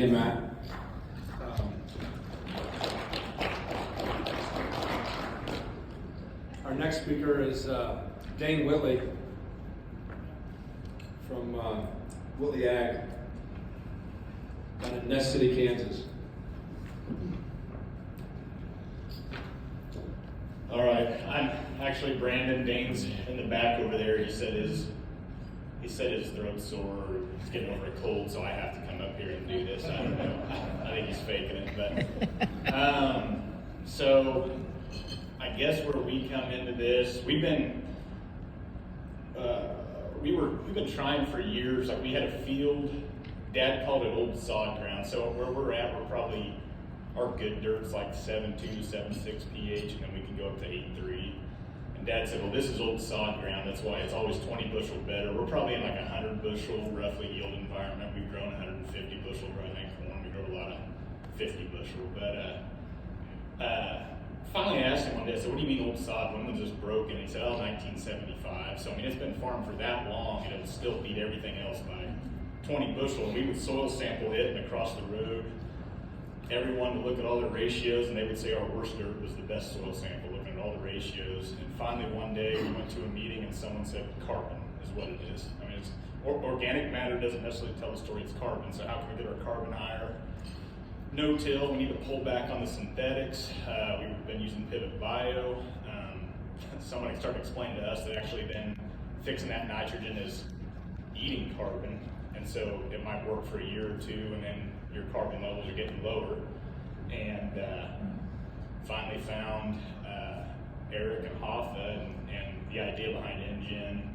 again, Matt. Our next speaker is Dane Whitley from Whitley Ag down in Nest City, Kansas. All right, I'm actually Brandon. Dane's in the back over there. He said his throat's sore. He's getting over a cold, so I have to come up here and do this. I don't know. I think he's faking it, but so I guess where we come into this, we've been trying for years. Like, we had a field. Dad called it old sod ground. So where we're at, we're probably, our good dirt's like 7.2, 7.6 pH, and then we can go up to 8.3. And Dad said, well, this is old sod ground. That's why it's always 20 bushel better. We're probably in like 100 bushel roughly yield environment. We've grown 150 bushel right now corn. We grow a lot of 50 bushel. But finally I asked him one day, I said, what do you mean old sod? When was this broken? He said, oh, 1975. So I mean, it's been farmed for that long, and it would still beat everything else by 20 bushel. And we would soil sample it and across the road. Everyone would look at all the ratios, and they would say our worst dirt was the best soil sample, looking at all the ratios. And finally one day we went to a meeting and someone said carbon is what it is. I mean, it's organic matter doesn't necessarily tell the story, it's carbon. So how can we get our carbon higher? No till, we need to pull back on the synthetics. We've been using Pivot Bio. Somebody started explaining to us that actually then fixing that nitrogen is eating carbon. And so it might work for a year or two, and then your carbon levels are getting lower. And finally found Eric and Hoffa and the idea behind Engine,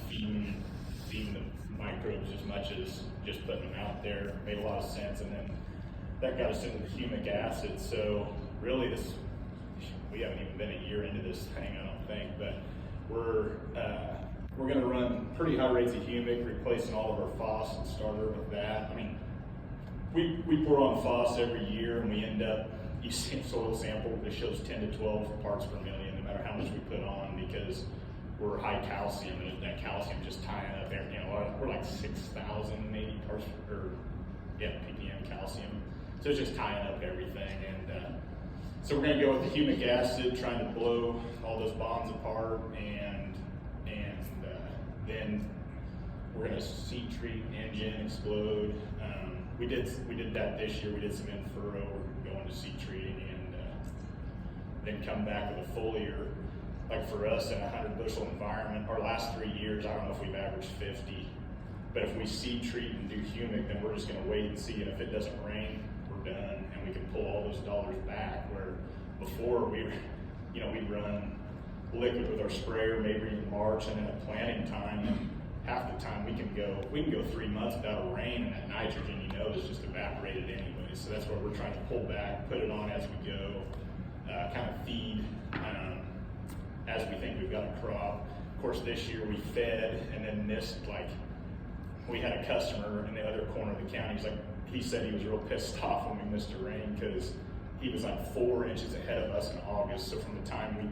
feeding the microbes as much as just putting them out there made a lot of sense. And then that got us into the humic acid. So really we haven't even been a year into this thing, I don't think, but we're going to run pretty high rates of humic, replacing all of our phos and starter with that. I mean, we pour on phos every year, and we end up, you see a soil sample that shows 10 to 12 parts per million, no matter how much we put on, because we're high calcium, and that calcium just tying up everything. We're like 6,000 maybe parts ppm calcium. So it's just tying up everything, and so we're going to go with the humic acid, trying to blow all those bonds apart, and then we're going to seed treat, Engine, explode. We did that this year. We did some in-furrow. We're going to seed treating, and then come back with a foliar. Like for us in a 100 bushel environment, our last 3 years, I don't know if we've averaged 50. But if we seed treat and do humic, then we're just going to wait and see. And if it doesn't rain, we're done, and we can pull all those dollars back. Where before we'd run liquid with our sprayer maybe in March, and then at planting time, and half the time we can go 3 months without a rain, and that nitrogen is just evaporated anyway. So that's where we're trying to pull back, put it on as we go, kind of feed as we think we've got a crop. Of course, this year we fed and then missed, like, we had a customer in the other corner of the county. He said he was real pissed off when we missed a rain because he was like 4 inches ahead of us in August. So from the time we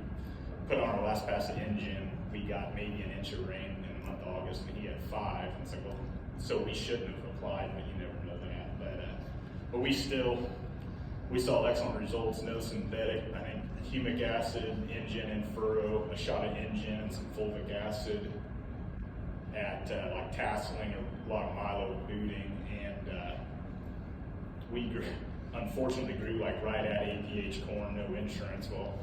put on our last pass of Engine, we got maybe an inch of rain in the month of August, and he had 5. And it's like, well, so we shouldn't have applied, but you never know that. But we saw excellent results, no synthetic. I think humic acid, Engine, and furrow, a shot of Engine, and some fulvic acid at like tasseling, a lot of milo booting, and we unfortunately grew like right at APH corn, no insurance. Well,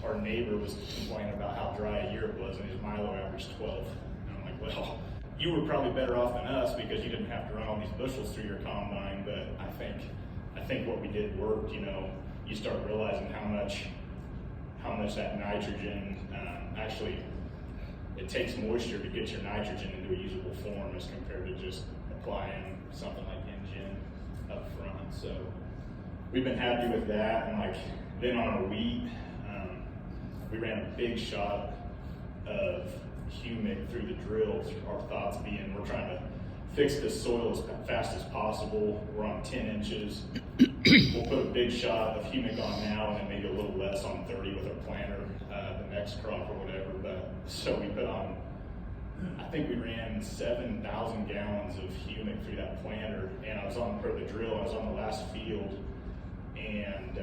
our neighbor was complaining about how dry a year it was, and his milo averaged 12. And I'm like, well, you were probably better off than us because you didn't have to run all these bushels through your combine. But I think what we did worked. You start realizing how much that nitrogen actually, it takes moisture to get your nitrogen into a usable form as compared to just applying something like Engine up front. So we've been happy with that. And then on our wheat, we ran a big shot of humic through the drill. Our thoughts being we're trying to fix this soil as fast as possible. We're on 10 inches. We'll put a big shot of humic on now, and then maybe a little less on 30 with our planter, the next crop or whatever. But so we put on, I think we ran 7,000 gallons of humic humic through that planter, and I was on the drill. I was on the last field, and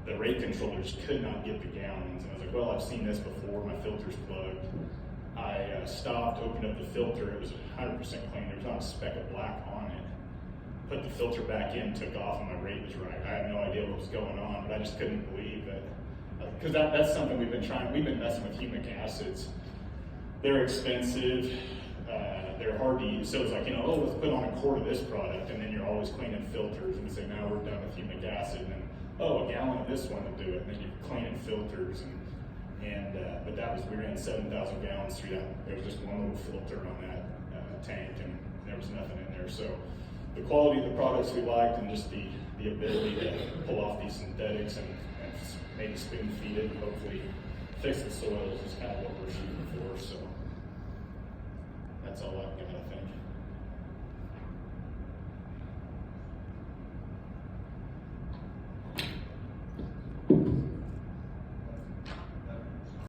the rate controller just could not get the gallons. And I was like, well, I've seen this before. My filter's plugged. I stopped, opened up the filter. It was 100% clean. There was not a speck of black on it. Put the filter back in, took off, and my rate was right. I had no idea what was going on, but I just couldn't believe that. Because that's something we've been messing with humic acids. They're expensive, they're hard to use. So it's like, oh, let's put on a quart of this product, and then you're always cleaning filters, and you say, now we're done with humic acid, and then, a gallon of this one will do it, and then you're cleaning filters, but that was, we ran 7,000 gallons through that. There was just one little filter on that tank, and there was nothing in there. So the quality of the products we liked, and just the ability to pull off these synthetics and maybe spoon feed it and hopefully fix the soils is kind of what we're shooting for. So that's all I've got, I think.